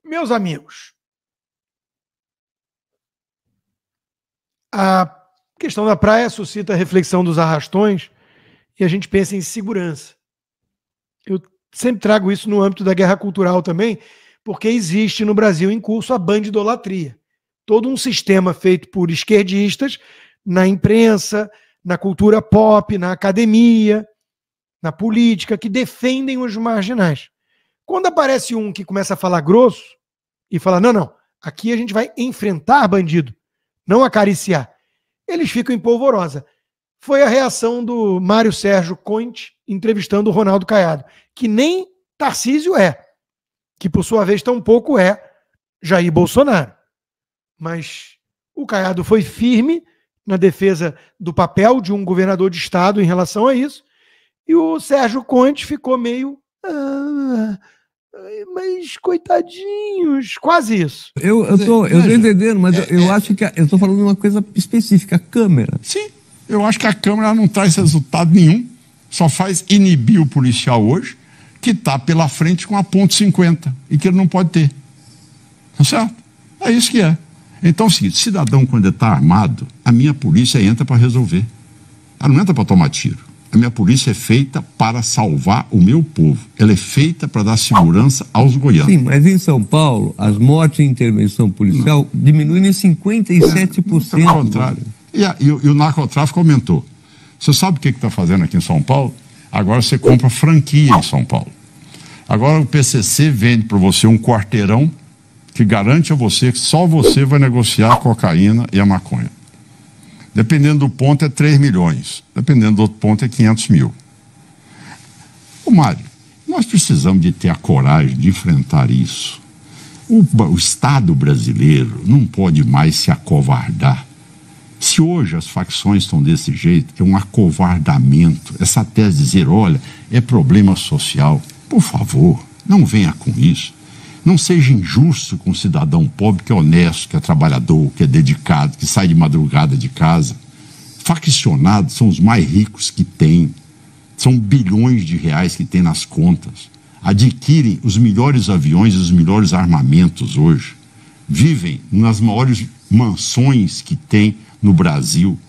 Meus amigos, a questão da praia suscita a reflexão dos arrastões e a gente pensa em segurança. Eu sempre trago isso no âmbito da guerra cultural também, porque existe no Brasil em curso a bandidolatria. Todo um sistema feito por esquerdistas na imprensa, na cultura pop, na academia, na política, que defendem os marginais. Quando aparece um que começa a falar grosso e fala, não, aqui a gente vai enfrentar bandido, não acariciar, eles ficam em polvorosa. Foi a reação do Mário Sérgio Conte entrevistando o Ronaldo Caiado, que nem Tarcísio é, que por sua vez tampouco é Jair Bolsonaro. Mas o Caiado foi firme na defesa do papel de um governador de estado em relação a isso, e o Sérgio Conte ficou meio... mas coitadinhos, quase isso. Eu tô entendendo, mas eu acho que eu tô falando uma coisa específica, a Câmara. Sim, eu acho que a Câmara não traz resultado nenhum, só faz inibir o policial hoje, que está pela frente com a ponto .50 e que ele não pode ter. Tá certo? É isso que é. Então é o seguinte, cidadão quando está armado, a minha polícia entra para resolver. Ela não entra para tomar tiro. A minha polícia é feita para salvar o meu povo. Ela é feita para dar segurança aos goianos. Sim, mas em São Paulo, as mortes em intervenção policial diminuem em 57%. Pelo contrário. E o narcotráfico aumentou. Você sabe o que está fazendo aqui em São Paulo? Agora você compra franquia em São Paulo. Agora o PCC vende para você um quarteirão que garante a você que só você vai negociar a cocaína e a maconha. Dependendo do ponto é 3 milhões. Dependendo do outro ponto é 500 mil. Ô Mário, nós precisamos de ter a coragem de enfrentar isso. O Estado brasileiro não pode mais se acovardar. Se hoje as facções estão desse jeito, é um acovardamento. Essa tese de dizer, olha, é problema social. Por favor, não venha com isso. Não seja injusto com o cidadão pobre que é honesto, que é trabalhador, que é dedicado, que sai de madrugada de casa. Faccionados são os mais ricos que tem. São bilhões de reais que tem nas contas. Adquirem os melhores aviões e os melhores armamentos hoje. Vivem nas maiores mansões que tem no Brasil.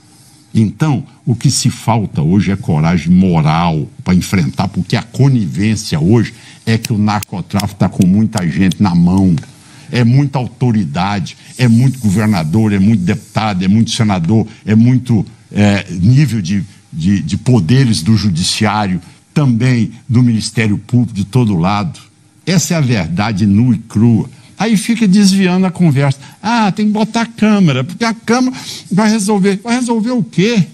Então, o que se falta hoje é coragem moral para enfrentar, porque a conivência hoje é que o narcotráfico está com muita gente na mão, é muita autoridade, é muito governador, é muito deputado, é muito senador, é muito nível de poderes do judiciário, também do Ministério Público, de todo lado. Essa é a verdade nua e crua. Aí fica desviando a conversa. Ah, tem que botar a Câmara, porque a Câmara vai resolver. Vai resolver o quê?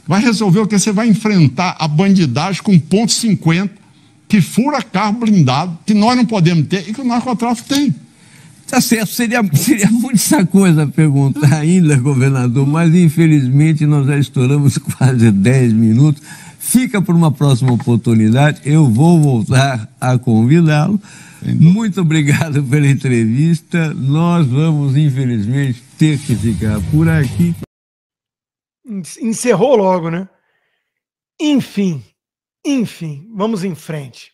Vai resolver o quê? Você vai enfrentar a bandidagem com ponto .50, que fura carro blindado, que nós não podemos ter e que o narcotráfico tem. Tá certo, seria muita coisa a perguntar ainda, governador, mas infelizmente nós já estouramos quase 10 minutos. Fica por uma próxima oportunidade, eu vou voltar a convidá-lo. Muito obrigado pela entrevista. Nós vamos, infelizmente, ter que ficar por aqui. Encerrou logo, né? Enfim, vamos em frente.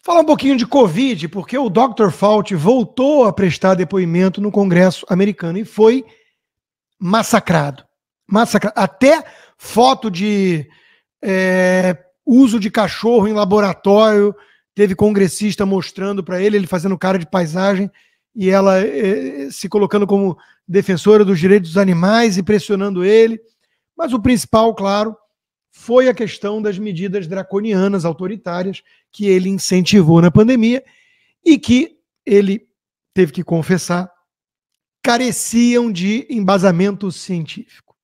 Falar um pouquinho de Covid, porque o Dr. Fauci voltou a prestar depoimento no Congresso americano e foi massacrado. Até foto de uso de cachorro em laboratório. Teve congressista mostrando para ele fazendo cara de paisagem e ela se colocando como defensora dos direitos dos animais e pressionando ele. Mas o principal, claro, foi a questão das medidas draconianas, autoritárias, que ele incentivou na pandemia e que ele teve que confessar, careciam de embasamento científico.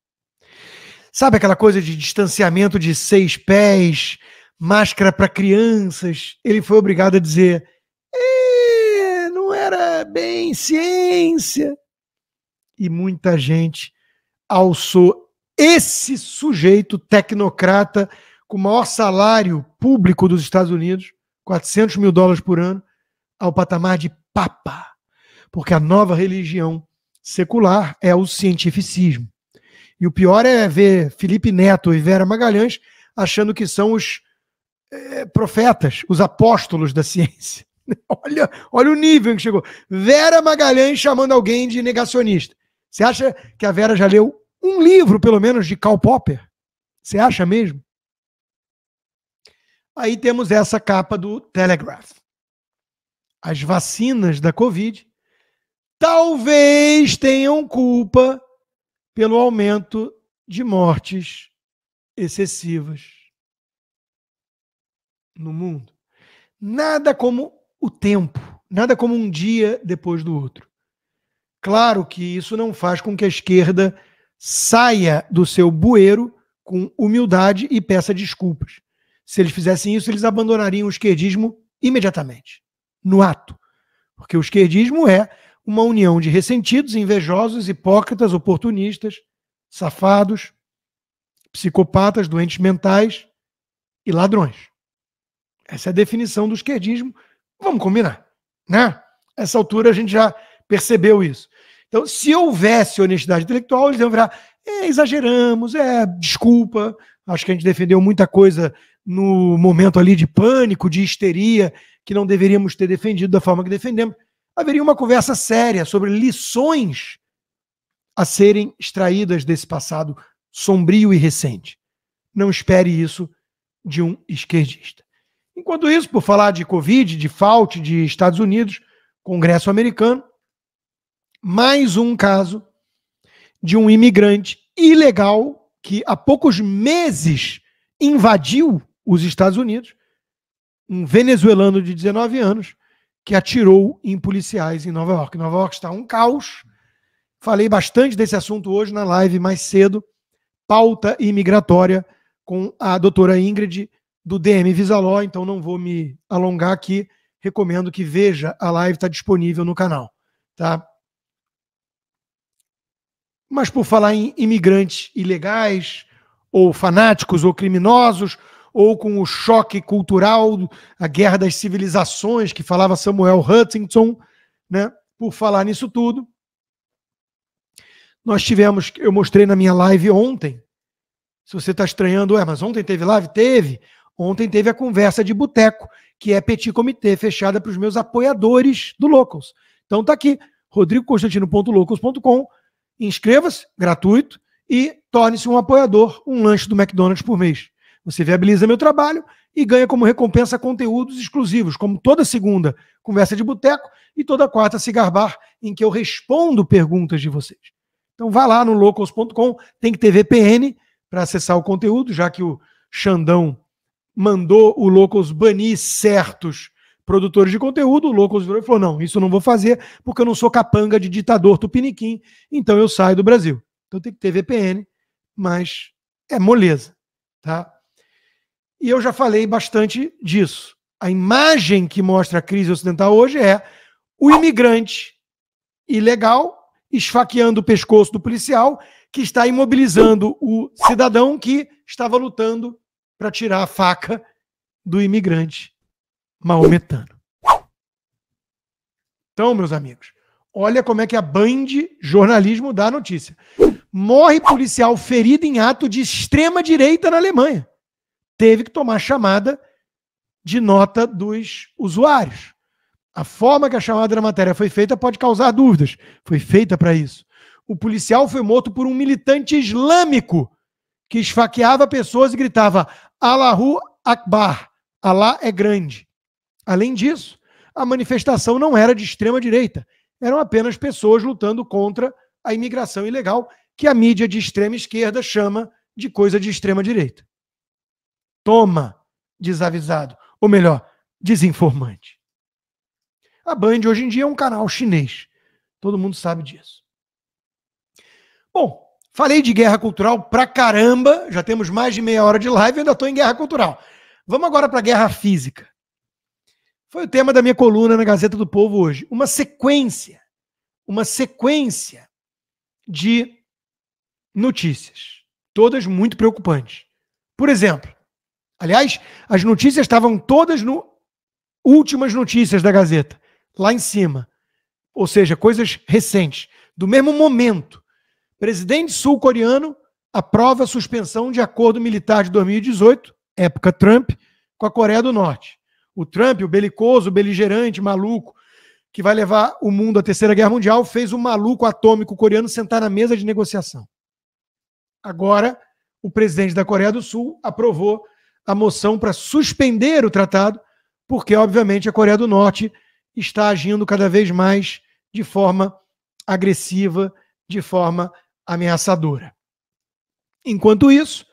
Sabe aquela coisa de distanciamento de 6 pés, máscara para crianças? Ele foi obrigado a dizer, não era bem ciência. E muita gente alçou esse sujeito tecnocrata com o maior salário público dos Estados Unidos, $400 mil por ano, ao patamar de papa. Porque a nova religião secular é o cientificismo. E o pior é ver Felipe Neto e Vera Magalhães achando que são os profetas, os apóstolos da ciência. Olha o nível que chegou. Vera Magalhães chamando alguém de negacionista. Você acha que a Vera já leu um livro, pelo menos, de Karl Popper? Você acha mesmo? Aí temos essa capa do Telegraph. As vacinas da Covid talvez tenham culpa pelo aumento de mortes excessivas no mundo. Nada como o tempo, nada como um dia depois do outro. Claro que isso não faz com que a esquerda saia do seu bueiro com humildade e peça desculpas. Se eles fizessem isso, eles abandonariam o esquerdismo imediatamente, no ato. Porque o esquerdismo é uma união de ressentidos, invejosos, hipócritas, oportunistas, safados, psicopatas, doentes mentais e ladrões. Essa é a definição do esquerdismo. Vamos combinar, né? Essa altura a gente já percebeu isso. Então, se houvesse honestidade intelectual, eles iam virar, exageramos, desculpa, acho que a gente defendeu muita coisa no momento ali de pânico, de histeria, que não deveríamos ter defendido da forma que defendemos. Haveria uma conversa séria sobre lições a serem extraídas desse passado sombrio e recente. Não espere isso de um esquerdista. Enquanto isso, por falar de Covid, de Fauci, de Estados Unidos, Congresso americano, mais um caso de um imigrante ilegal que há poucos meses invadiu os Estados Unidos, um venezuelano de 19 anos, que atirou em policiais em Nova York. Nova York está um caos. Falei bastante desse assunto hoje na live mais cedo, pauta imigratória com a doutora Ingrid do DM Visaló, então não vou me alongar aqui, recomendo que veja, a live está disponível no canal, tá? Mas por falar em imigrantes ilegais, ou fanáticos, ou criminosos, ou com o choque cultural, a guerra das civilizações, que falava Samuel Huntington, né? Por falar nisso tudo, nós tivemos, eu mostrei na minha live ontem, se você está estranhando, mas ontem teve live? Teve. Ontem teve a conversa de boteco, que é petit comité, fechada para os meus apoiadores do Locals. Então tá aqui, rodrigoconstantino.locals.com, inscreva-se, gratuito, e torne-se um apoiador, um lanche do McDonald's por mês. Você viabiliza meu trabalho e ganha como recompensa conteúdos exclusivos, como toda segunda, conversa de boteco, e toda quarta, Cigar Bar, em que eu respondo perguntas de vocês. Então vá lá no locals.com, tem que ter VPN para acessar o conteúdo, já que o Xandão mandou o Locals banir certos produtores de conteúdo, o Locals virou e falou, não, isso eu não vou fazer, porque eu não sou capanga de ditador tupiniquim, então eu saio do Brasil. Então tem que ter VPN, mas é moleza, tá? E eu já falei bastante disso. A imagem que mostra a crise ocidental hoje é o imigrante ilegal esfaqueando o pescoço do policial, que está imobilizando o cidadão que estava lutando para tirar a faca do imigrante maometano. Então, meus amigos, olha como é que a Band jornalismo dá a notícia. Morre policial ferido em ato de extrema-direita na Alemanha. Teve que tomar chamada de nota dos usuários. A forma que a chamada da matéria foi feita pode causar dúvidas. Foi feita para isso. O policial foi morto por um militante islâmico que esfaqueava pessoas e gritava Allahu Akbar, Alá é grande. Além disso, a manifestação não era de extrema-direita. Eram apenas pessoas lutando contra a imigração ilegal, que a mídia de extrema esquerda chama de coisa de extrema-direita. Toma, desavisado. Ou melhor, desinformante. A Band hoje em dia é um canal chinês. Todo mundo sabe disso. Bom, falei de guerra cultural pra caramba. Já temos mais de meia hora de live e ainda estou em guerra cultural. Vamos agora para a guerra física. Foi o tema da minha coluna na Gazeta do Povo hoje. Uma sequência de notícias. Todas muito preocupantes. Por exemplo, aliás, as notícias estavam todas no últimas notícias da Gazeta. Lá em cima. Ou seja, coisas recentes. Do mesmo momento. Presidente sul-coreano aprova a suspensão de acordo militar de 2018, época Trump, com a Coreia do Norte. O Trump, o belicoso, o beligerante, maluco, que vai levar o mundo à Terceira Guerra Mundial, fez o maluco atômico coreano sentar na mesa de negociação. Agora, o presidente da Coreia do Sul aprovou a moção para suspender o tratado, porque, obviamente, a Coreia do Norte está agindo cada vez mais de forma agressiva, de forma ameaçadora. Enquanto isso,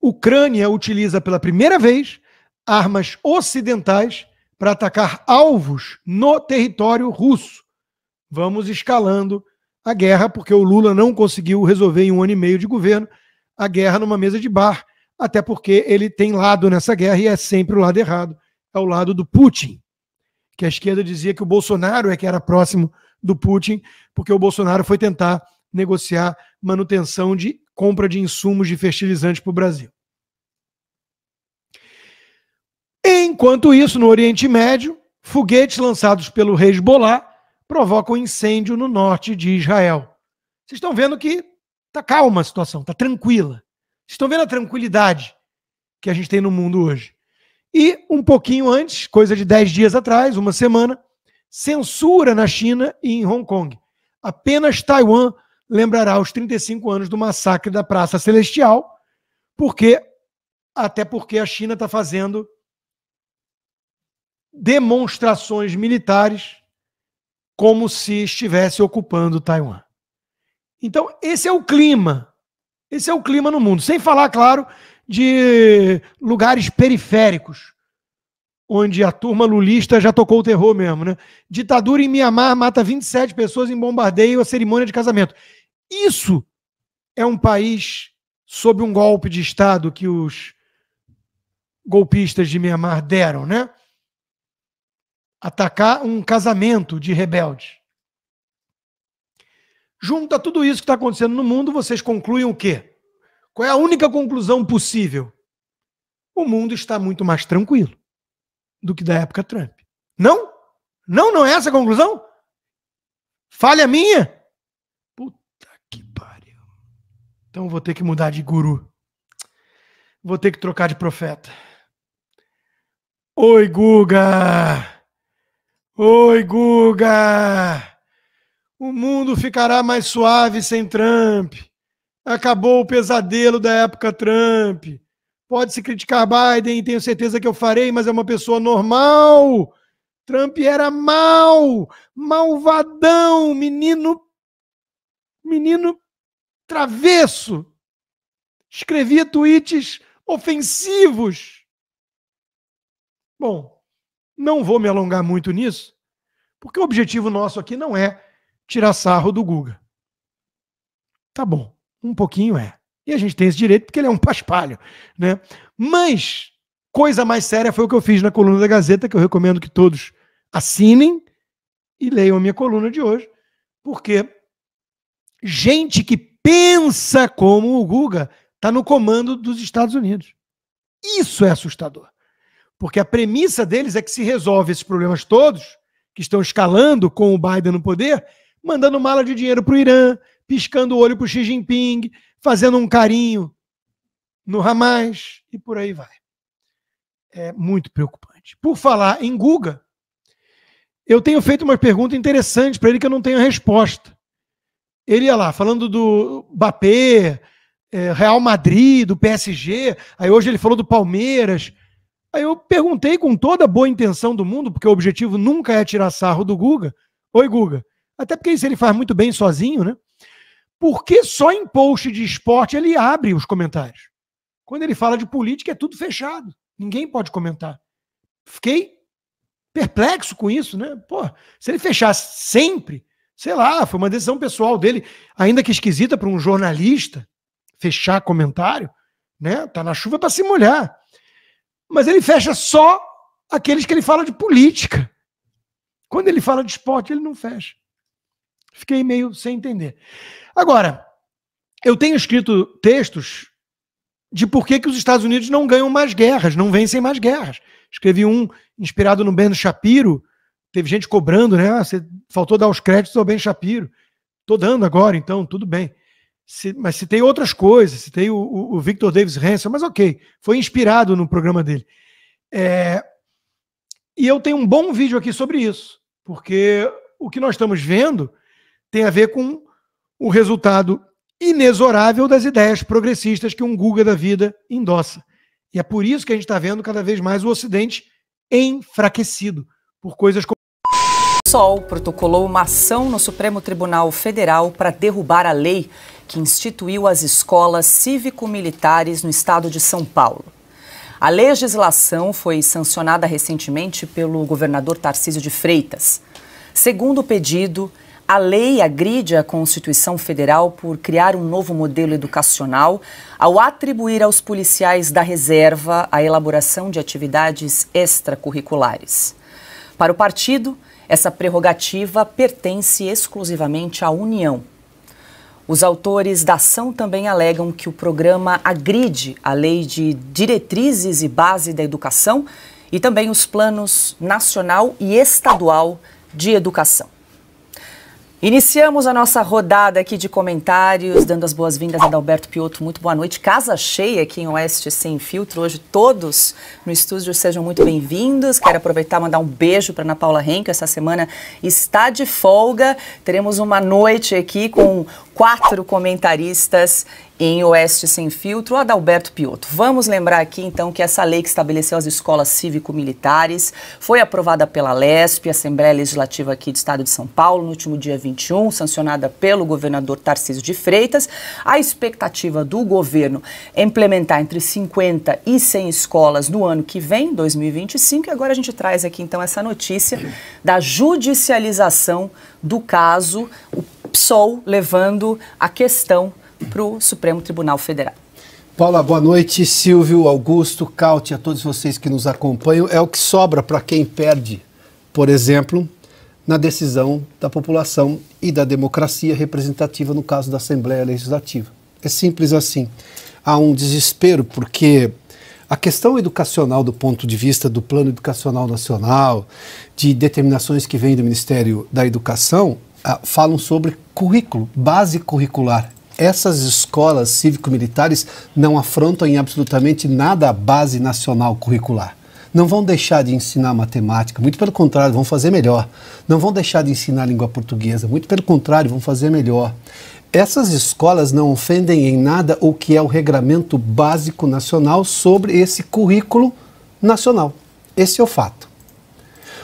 a Ucrânia utiliza pela primeira vez armas ocidentais para atacar alvos no território russo. Vamos escalando a guerra, porque o Lula não conseguiu resolver em 1 ano e meio de governo a guerra numa mesa de bar, até porque ele tem lado nessa guerra e é sempre o lado errado, é o lado do Putin, que a esquerda dizia que o Bolsonaro é que era próximo do Putin, porque o Bolsonaro foi tentar negociar manutenção de compra de insumos de fertilizantes para o Brasil. Enquanto isso, no Oriente Médio, foguetes lançados pelo Hezbollah provocam incêndio no norte de Israel. Vocês estão vendo que está calma a situação, está tranquila. Vocês estão vendo a tranquilidade que a gente tem no mundo hoje. E um pouquinho antes, coisa de 10 dias atrás, uma semana, censura na China e em Hong Kong. Apenas Taiwan lembrará os 35 anos do massacre da Praça Celestial, até porque a China está fazendo demonstrações militares como se estivesse ocupando Taiwan. Então, esse é o clima. Esse é o clima no mundo. Sem falar, claro, de lugares periféricos, onde a turma lulista já tocou o terror mesmo, né? Ditadura em Mianmar mata 27 pessoas em bombardeio à cerimônia de casamento. Isso é um país sob um golpe de Estado que os golpistas de Mianmar deram, né? Atacar um casamento de rebeldes. Junto a tudo isso que está acontecendo no mundo, vocês concluem o quê? Qual é a única conclusão possível? O mundo está muito mais tranquilo do que da época Trump. Não? Não é essa a conclusão? Falha minha? Puta que pariu. Então vou ter que mudar de guru. Vou ter que trocar de profeta. Oi, Guga! Oi, Guga! O mundo ficará mais suave sem Trump. Acabou o pesadelo da época Trump. Pode-se criticar Biden, tenho certeza que eu farei, mas é uma pessoa normal. Trump era mau, malvadão, menino travesso. Escrevia tweets ofensivos. Bom, não vou me alongar muito nisso, porque o objetivo nosso aqui não é tirar sarro do Guga. Tá bom, um pouquinho é. E a gente tem esse direito porque ele é um paspalho, né? Mas coisa mais séria foi o que eu fiz na coluna da Gazeta, que eu recomendo que todos assinem e leiam a minha coluna de hoje, porque gente que pensa como o Guga está no comando dos Estados Unidos. Isso é assustador. Porque a premissa deles é que se resolve esses problemas todos, que estão escalando com o Biden no poder, mandando mala de dinheiro para o Irã, piscando o olho para o Xi Jinping, fazendo um carinho no Hamas e por aí vai. É muito preocupante. Por falar em Guga, eu tenho feito uma pergunta interessante para ele que eu não tenho a resposta. Ele ia lá, falando do Mbappé, Real Madrid, do PSG, aí hoje ele falou do Palmeiras. Aí eu perguntei com toda a boa intenção do mundo, porque o objetivo nunca é tirar sarro do Guga. Oi, Guga. Até porque isso ele faz muito bem sozinho, né? Por que só em post de esporte ele abre os comentários? Quando ele fala de política é tudo fechado. Ninguém pode comentar. Fiquei perplexo com isso, né? Pô, se ele fechasse sempre, sei lá, foi uma decisão pessoal dele, ainda que esquisita para um jornalista fechar comentário, né? Tá na chuva para se molhar. Mas ele fecha só aqueles que ele fala de política. Quando ele fala de esporte, ele não fecha. Fiquei meio sem entender. Agora, eu tenho escrito textos de por que os Estados Unidos não ganham mais guerras, não vencem mais guerras. Escrevi um inspirado no Ben Shapiro. Teve gente cobrando, né? Você faltou dar os créditos ao Ben Shapiro. Estou dando agora, então, tudo bem. Mas citei outras coisas, citei o Victor Davis Hanson, mas ok, foi inspirado no programa dele. E eu tenho um bom vídeo aqui sobre isso, porque o que nós estamos vendo tem a ver com o resultado inexorável das ideias progressistas que um Guga da vida endossa. E é por isso que a gente está vendo cada vez mais o Ocidente enfraquecido por coisas como... O PSOL protocolou uma ação no Supremo Tribunal Federal para derrubar a lei que instituiu as escolas cívico-militares no estado de São Paulo. A legislação foi sancionada recentemente pelo governador Tarcísio de Freitas. Segundo o pedido, a lei agride a Constituição Federal por criar um novo modelo educacional ao atribuir aos policiais da reserva a elaboração de atividades extracurriculares. Para o partido, essa prerrogativa pertence exclusivamente à União. Os autores da ação também alegam que o programa agride a Lei de Diretrizes e Base da Educação e também os planos nacional e estadual de educação. Iniciamos a nossa rodada aqui de comentários, dando as boas-vindas a Adalberto Piotto. Muito boa noite. Casa cheia aqui em Oeste Sem Filtro. Hoje todos no estúdio sejam muito bem-vindos. Quero aproveitar e mandar um beijo para Ana Paula Henke. Essa semana está de folga. Teremos uma noite aqui com 4 comentaristas em Oeste Sem Filtro. O Adalberto Piotto. Vamos lembrar aqui, então, que essa lei que estabeleceu as escolas cívico-militares foi aprovada pela LESP, Assembleia Legislativa aqui do Estado de São Paulo, no último dia 21, sancionada pelo governador Tarcísio de Freitas. A expectativa do governo é implementar entre 50 e 100 escolas no ano que vem, 2025. E agora a gente traz aqui, então, essa notícia da judicialização do caso, o PSOL levando a questão para o Supremo Tribunal Federal. Paula, boa noite. Silvio, Augusto, Cauti, a todos vocês que nos acompanham. É o que sobra para quem perde, por exemplo, na decisão da população e da democracia representativa, no caso da Assembleia Legislativa. É simples assim. Há um desespero porque a questão educacional, do ponto de vista do Plano Educacional Nacional, de determinações que vêm do Ministério da Educação, falam sobre currículo, base curricular. Essas escolas cívico-militares não afrontam em absolutamente nada a base nacional curricular. Não vão deixar de ensinar matemática, muito pelo contrário, vão fazer melhor. Não vão deixar de ensinar língua portuguesa, muito pelo contrário, vão fazer melhor. Essas escolas não ofendem em nada o que é o regramento básico nacional sobre esse currículo nacional. Esse é o fato.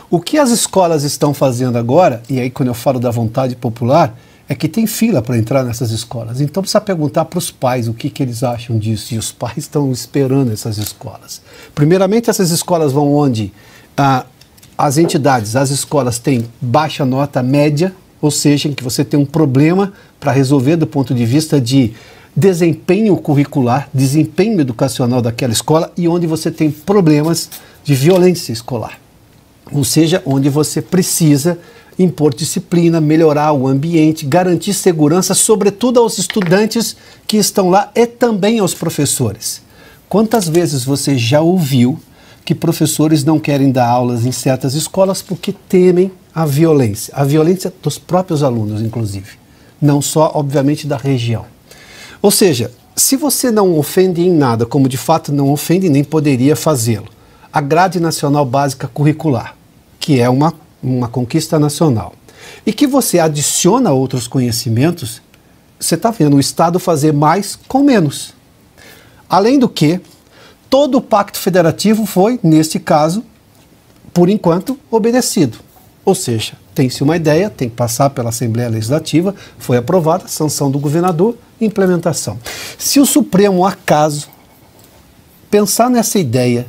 O que as escolas estão fazendo agora, e aí quando eu falo da vontade popular, é que tem fila para entrar nessas escolas. Então precisa perguntar para os pais o que eles acham disso. E os pais estão esperando essas escolas. Primeiramente, essas escolas vão onde as entidades, as escolas têm baixa nota média, ou seja, em que você tem um problema para resolver do ponto de vista de desempenho curricular, desempenho educacional daquela escola, e onde você tem problemas de violência escolar. Ou seja, onde você precisa impor disciplina, melhorar o ambiente, garantir segurança, sobretudo aos estudantes que estão lá e também aos professores. Quantas vezes você já ouviu que professores não querem dar aulas em certas escolas porque temem a violência dos próprios alunos, inclusive, não só, obviamente, da região. Ou seja, se você não ofende em nada, como de fato não ofende, nem poderia fazê-lo, a Grade Nacional Básica Curricular, que é uma conquista nacional, e que você adiciona outros conhecimentos, você está vendo o Estado fazer mais com menos. Além do que, todo o pacto federativo foi, neste caso, por enquanto, obedecido. Ou seja, tem-se uma ideia, tem que passar pela Assembleia Legislativa, foi aprovada, sanção do governador, implementação. Se o Supremo, acaso, pensar nessa ideia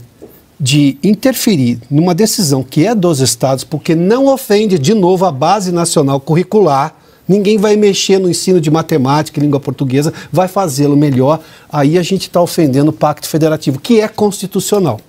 de interferir numa decisão que é dos estados, porque não ofende, de novo, a base nacional curricular, ninguém vai mexer no ensino de matemática e língua portuguesa, vai fazê-lo melhor, aí a gente está ofendendo o Pacto Federativo, que é constitucional.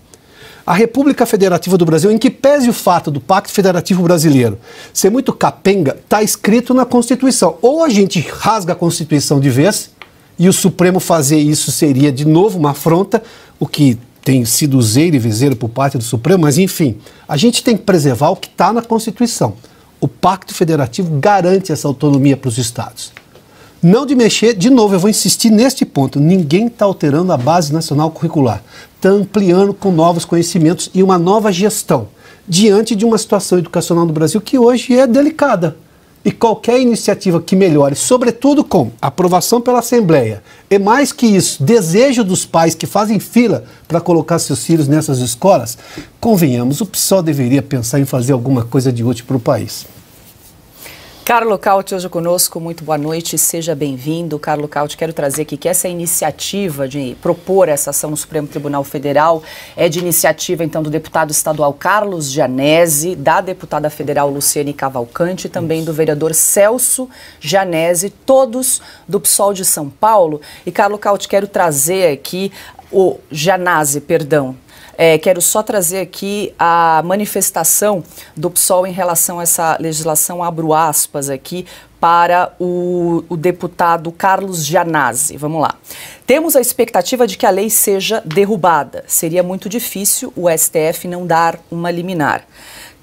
A República Federativa do Brasil, em que pese o fato do Pacto Federativo Brasileiro ser muito capenga, está escrito na Constituição. Ou a gente rasga a Constituição de vez, e o Supremo fazer isso seria, de novo, uma afronta, o que tem sido zeiro e vezeiro por parte do Supremo, mas enfim, a gente tem que preservar o que está na Constituição. O Pacto Federativo garante essa autonomia para os estados. Não de mexer, de novo, eu vou insistir neste ponto, ninguém está alterando a base nacional curricular, está ampliando com novos conhecimentos e uma nova gestão diante de uma situação educacional no Brasil que hoje é delicada. E qualquer iniciativa que melhore, sobretudo com aprovação pela Assembleia, e mais que isso, desejo dos pais que fazem fila para colocar seus filhos nessas escolas, convenhamos, o PSOL deveria pensar em fazer alguma coisa de útil para o país. Carlo Cauti hoje conosco, muito boa noite, seja bem-vindo. Carlo Cauti, quero trazer aqui que essa iniciativa de propor essa ação no Supremo Tribunal Federal é de iniciativa, então, do deputado estadual Carlos Gianesi, da deputada federal Luciane Cavalcante e também do vereador Celso Gianesi, todos do PSOL de São Paulo. E, Carlo Cauti, quero trazer aqui o Gianesi, perdão. Quero só trazer aqui a manifestação do PSOL em relação a essa legislação, abro aspas aqui, para o deputado Carlos Gianesi. Vamos lá. Temos a expectativa de que a lei seja derrubada. Seria muito difícil o STF não dar uma liminar.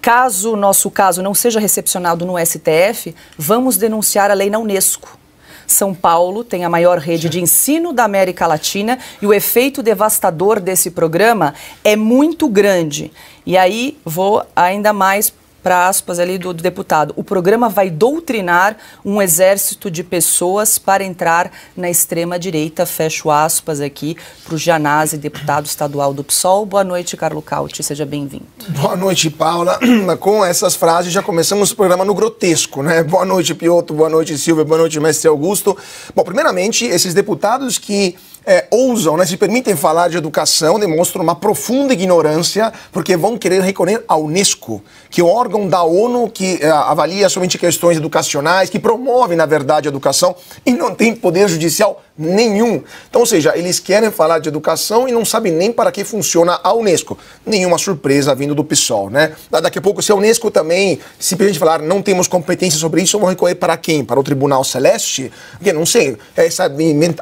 Caso o nosso caso não seja recepcionado no STF, vamos denunciar a lei na Unesco. São Paulo tem a maior rede de ensino da América Latina e o efeito devastador desse programa é muito grande. E aí vou ainda mais para aspas ali do deputado. O programa vai doutrinar um exército de pessoas para entrar na extrema-direita, fecho aspas aqui para o Gianesi, deputado estadual do PSOL. Boa noite, Carlo Cauti, seja bem-vindo. Boa noite, Paula. Com essas frases já começamos o programa no grotesco, né? Boa noite, Piotr, boa noite, Silvia, boa noite, mestre Augusto. Bom, primeiramente, esses deputados que ousam, né, se permitem falar de educação, demonstram uma profunda ignorância, porque vão querer recorrer à Unesco, que é o órgão da ONU que avalia somente questões educacionais, que promove, na verdade, a educação e não tem poder judicial nenhum. Então, ou seja, eles querem falar de educação e não sabem nem para que funciona a Unesco. Nenhuma surpresa vindo do PSOL, né? Daqui a pouco, se a Unesco também, se a gente falar não temos competência sobre isso, vão recorrer para quem? Para o Tribunal Celeste? Porque, não sei,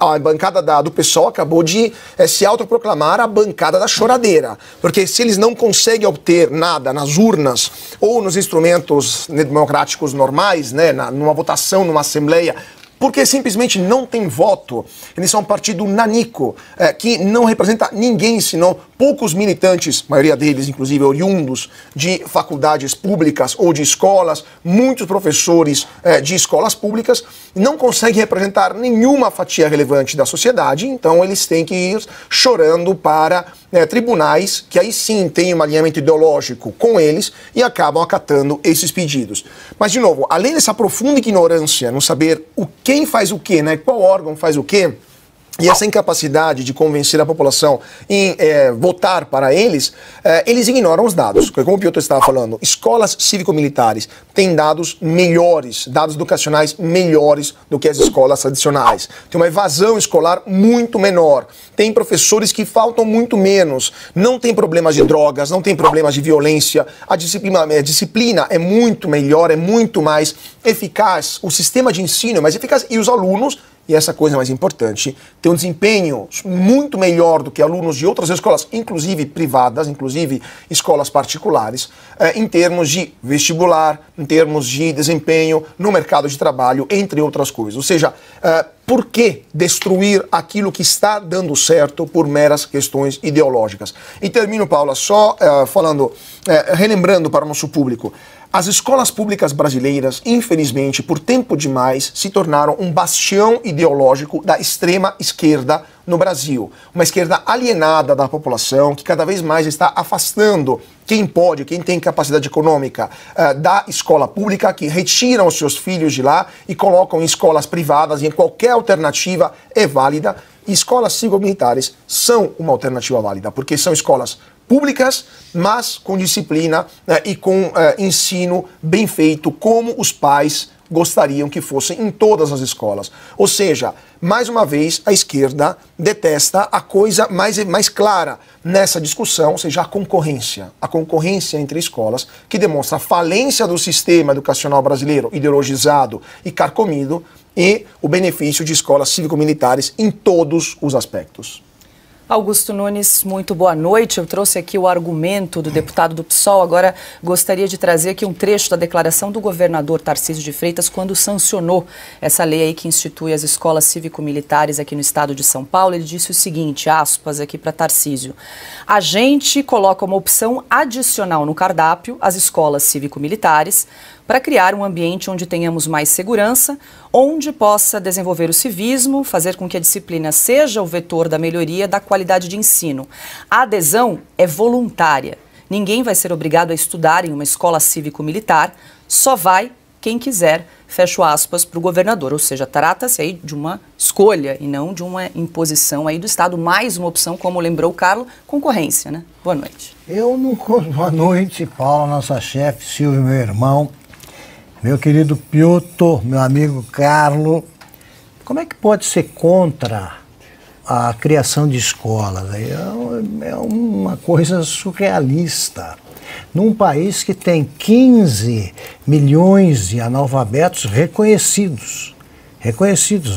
a bancada do PSOL acabou de se autoproclamar a bancada da choradeira. Porque se eles não conseguem obter nada nas urnas ou nos instrumentos democráticos normais, né, numa votação, numa assembleia, porque simplesmente não tem voto. Eles são um partido nanico, que não representa ninguém, senão poucos militantes, maioria deles, inclusive, oriundos de faculdades públicas ou de escolas, muitos professores de escolas públicas, não conseguem representar nenhuma fatia relevante da sociedade, então eles têm que ir chorando para tribunais que aí sim têm um alinhamento ideológico com eles e acabam acatando esses pedidos. Mas, de novo, além dessa profunda ignorância, não saber quem faz o quê, né, qual órgão faz o quê, e essa incapacidade de convencer a população em votar para eles, eles ignoram os dados. Como o Piotr estava falando, escolas cívico-militares têm dados melhores, dados educacionais melhores do que as escolas tradicionais. Tem uma evasão escolar muito menor. Tem professores que faltam muito menos. Não tem problemas de drogas, não tem problemas de violência. A disciplina é muito melhor, é muito mais eficaz. O sistema de ensino é mais eficaz e os alunos, e essa coisa mais importante, tem um desempenho muito melhor do que alunos de outras escolas, inclusive privadas, inclusive escolas particulares, em termos de vestibular, em termos de desempenho no mercado de trabalho, entre outras coisas. Ou seja, por que destruir aquilo que está dando certo por meras questões ideológicas? E termino, Paula, só relembrando para o nosso público, as escolas públicas brasileiras, infelizmente, por tempo demais, se tornaram um bastião ideológico da extrema esquerda no Brasil. Uma esquerda alienada da população, que cada vez mais está afastando quem pode, quem tem capacidade econômica da escola pública, que retiram os seus filhos de lá e colocam em escolas privadas, e em qualquer alternativa é válida. E escolas cívico-militares são uma alternativa válida, porque são escolas públicas, mas com disciplina e com ensino bem feito, como os pais gostariam que fossem em todas as escolas. Ou seja, mais uma vez, a esquerda detesta a coisa mais clara nessa discussão, ou seja, a concorrência entre escolas, que demonstra a falência do sistema educacional brasileiro, ideologizado e carcomido, e o benefício de escolas cívico-militares em todos os aspectos. Augusto Nunes, muito boa noite. Eu trouxe aqui o argumento do deputado do PSOL. Agora gostaria de trazer aqui um trecho da declaração do governador Tarcísio de Freitas quando sancionou essa lei aí que institui as escolas cívico-militares aqui no estado de São Paulo. Ele disse o seguinte, aspas aqui para Tarcísio: a gente coloca uma opção adicional no cardápio, as escolas cívico-militares, para criar um ambiente onde tenhamos mais segurança, onde possa desenvolver o civismo, fazer com que a disciplina seja o vetor da melhoria da qualidade de ensino. A adesão é voluntária. Ninguém vai ser obrigado a estudar em uma escola cívico-militar, só vai quem quiser, fecho aspas, para o governador. Ou seja, trata-se aí de uma escolha e não de uma imposição aí do Estado. Mais uma opção, como lembrou o Carlos, concorrência, né? Boa noite. Boa noite, Paula, nossa chefe, Silvio, meu irmão. Meu querido Piotr, meu amigo Carlos, como é que pode ser contra a criação de escolas? É uma coisa surrealista. Num país que tem 15 milhões de analfabetos reconhecidos,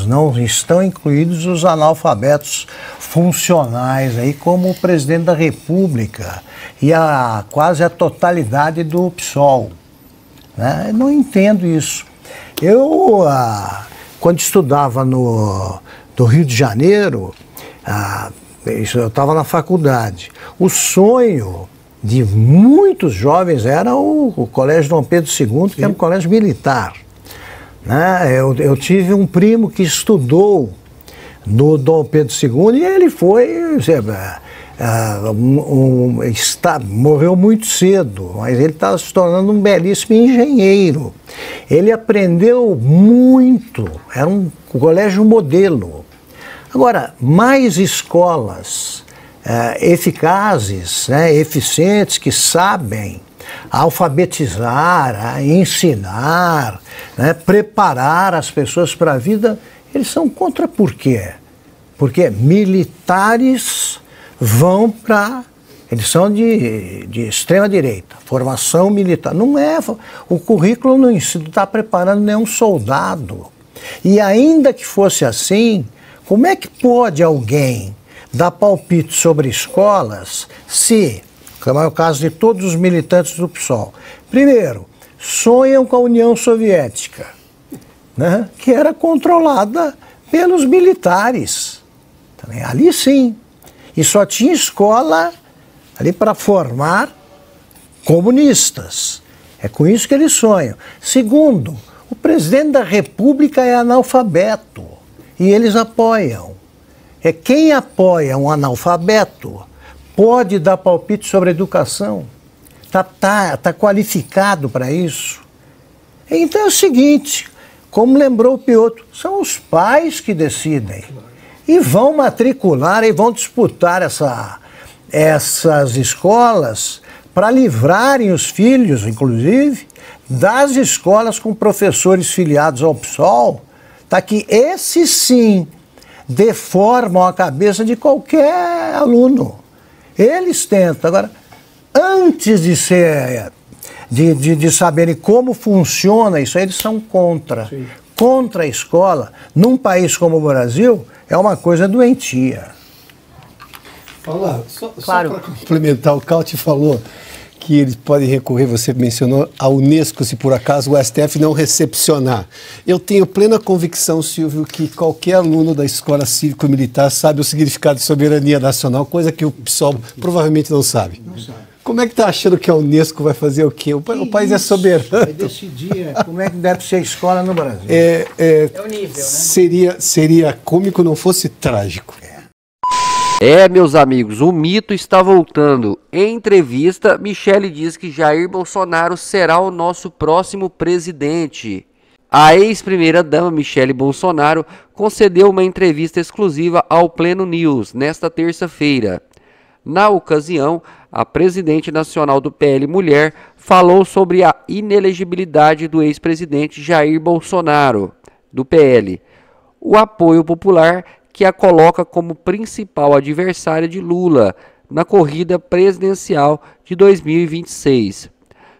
não estão incluídos os analfabetos funcionais, aí, como o presidente da República e quase a totalidade do PSOL. Né? Eu não entendo isso. Eu, quando estudava no Rio de Janeiro, eu estava na faculdade, o sonho de muitos jovens era o Colégio Dom Pedro II, que era um colégio militar. Né? Eu tive um primo que estudou no Dom Pedro II e ele foi... morreu muito cedo, mas ele estava se tornando um belíssimo engenheiro. Ele aprendeu muito, era um colégio modelo. Agora, mais escolas eficazes, né, eficientes, que sabem alfabetizar, ensinar, né, preparar as pessoas para a vida, eles são contra por quê? Porque militares vão para... Eles são de extrema direita, formação militar. Não é... O currículo não está preparando nenhum soldado. E ainda que fosse assim, como é que pode alguém dar palpite sobre escolas se, como é o caso de todos os militantes do PSOL, primeiro, sonham com a União Soviética, né, que era controlada pelos militares. Ali sim. E só tinha escola ali para formar comunistas. É com isso que eles sonham. Segundo, o presidente da República é analfabeto e eles apoiam. Quem apoia um analfabeto pode dar palpite sobre educação. Tá qualificado para isso. Então é o seguinte, como lembrou o Piotr, são os pais que decidem. E vão matricular e vão disputar essas escolas para livrarem os filhos, inclusive, das escolas com professores filiados ao PSOL, tá, que esses sim deformam a cabeça de qualquer aluno. Eles tentam. Agora, antes de saberem como funciona isso, eles são contra. Sim. Contra a escola, num país como o Brasil, é uma coisa doentia. Paula, só para complementar, o Cauti falou que eles podem recorrer, você mencionou, à Unesco se por acaso o STF não recepcionar. Eu tenho plena convicção, Silvio, que qualquer aluno da escola cívico-militar sabe o significado de soberania nacional, coisa que o PSOL provavelmente não sabe. Não sabe. Como é que está achando que a Unesco vai fazer o quê? O país é soberano. Vai decidir como é que deve ser a escola no Brasil. É o nível, né? Seria cômico não fosse trágico. Meus amigos, o mito está voltando. Em entrevista, Michele diz que Jair Bolsonaro será o nosso próximo presidente. A ex-primeira-dama Michele Bolsonaro concedeu uma entrevista exclusiva ao Pleno News nesta terça-feira. Na ocasião, a presidente nacional do PL Mulher falou sobre a inelegibilidade do ex-presidente Jair Bolsonaro, do PL, o apoio popular que a coloca como principal adversária de Lula na corrida presidencial de 2026.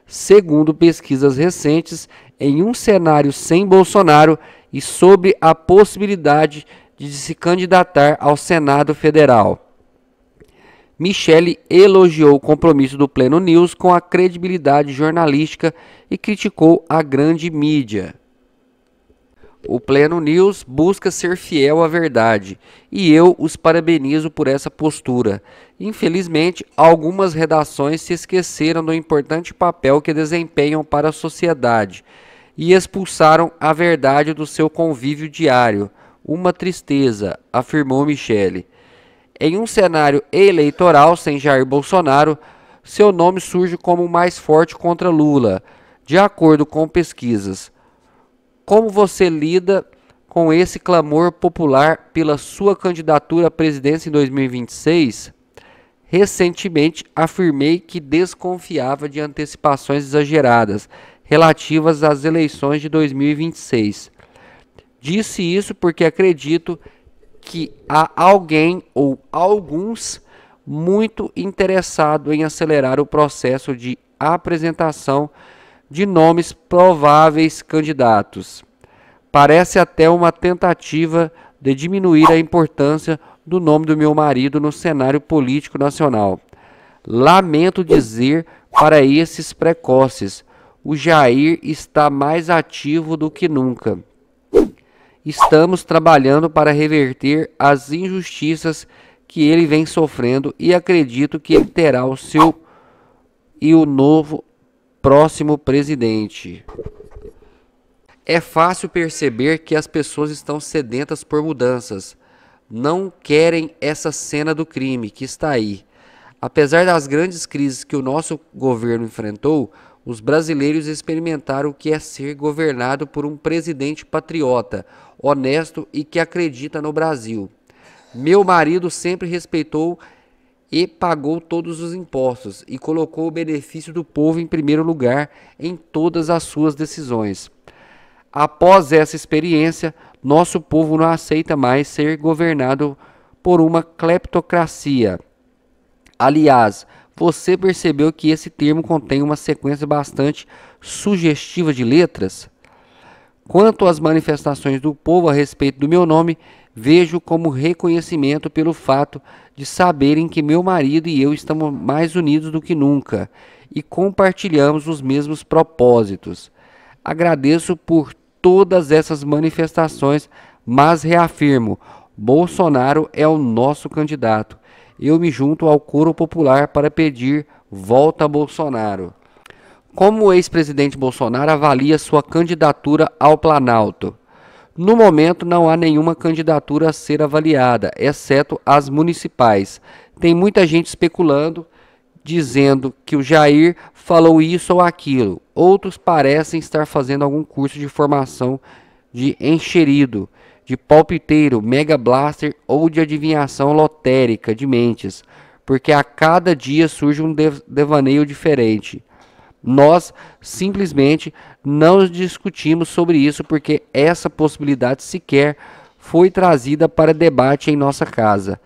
Segundo pesquisas recentes, em um cenário sem Bolsonaro e sobre a possibilidade de se candidatar ao Senado Federal. Michele elogiou o compromisso do Pleno News com a credibilidade jornalística e criticou a grande mídia. O Pleno News busca ser fiel à verdade e eu os parabenizo por essa postura. Infelizmente, algumas redações se esqueceram do importante papel que desempenham para a sociedade e expulsaram a verdade do seu convívio diário. Uma tristeza, afirmou Michele. Em um cenário eleitoral sem Jair Bolsonaro, seu nome surge como o mais forte contra Lula, de acordo com pesquisas. Como você lida com esse clamor popular pela sua candidatura à presidência em 2026? Recentemente afirmei que desconfiava de antecipações exageradas relativas às eleições de 2026. Disse isso porque acredito que há alguém ou alguns muito interessado em acelerar o processo de apresentação de nomes prováveis candidatos. Parece até uma tentativa de diminuir a importância do nome do meu marido no cenário político nacional. Lamento dizer para esses precoces, o Jair está mais ativo do que nunca. Estamos trabalhando para reverter as injustiças que ele vem sofrendo e acredito que ele terá o seu e o novo próximo presidente. É fácil perceber que as pessoas estão sedentas por mudanças. Não querem essa cena do crime que está aí. Apesar das grandes crises que o nosso governo enfrentou, os brasileiros experimentaram o que é ser governado por um presidente patriota, honesto e que acredita no Brasil. Meu marido sempre respeitou e pagou todos os impostos e colocou o benefício do povo em primeiro lugar em todas as suas decisões. Após essa experiência, nosso povo não aceita mais ser governado por uma cleptocracia. Aliás, você percebeu que esse termo contém uma sequência bastante sugestiva de letras? Quanto às manifestações do povo a respeito do meu nome, vejo como reconhecimento pelo fato de saberem que meu marido e eu estamos mais unidos do que nunca e compartilhamos os mesmos propósitos. Agradeço por todas essas manifestações, mas reafirmo, Bolsonaro é o nosso candidato. Eu me junto ao coro popular para pedir volta a Bolsonaro. Como o ex-presidente Bolsonaro avalia sua candidatura ao Planalto? No momento não há nenhuma candidatura a ser avaliada, exceto as municipais. Tem muita gente especulando, dizendo que o Jair falou isso ou aquilo. Outros parecem estar fazendo algum curso de formação de encherido, de palpiteiro, mega blaster ou de adivinhação lotérica de mentes, porque a cada dia surge um devaneio diferente. Nós simplesmente não discutimos sobre isso porque essa possibilidade sequer foi trazida para debate em nossa casa.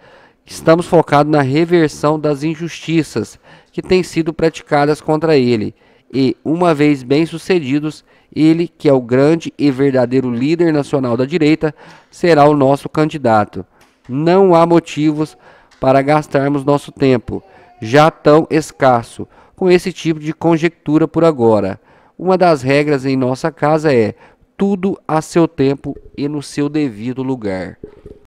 Estamos focados na reversão das injustiças que têm sido praticadas contra ele e, uma vez bem-sucedidos, ele, que é o grande e verdadeiro líder nacional da direita, será o nosso candidato. Não há motivos para gastarmos nosso tempo, já tão escasso, com esse tipo de conjectura por agora. Uma das regras em nossa casa é tudo a seu tempo e no seu devido lugar.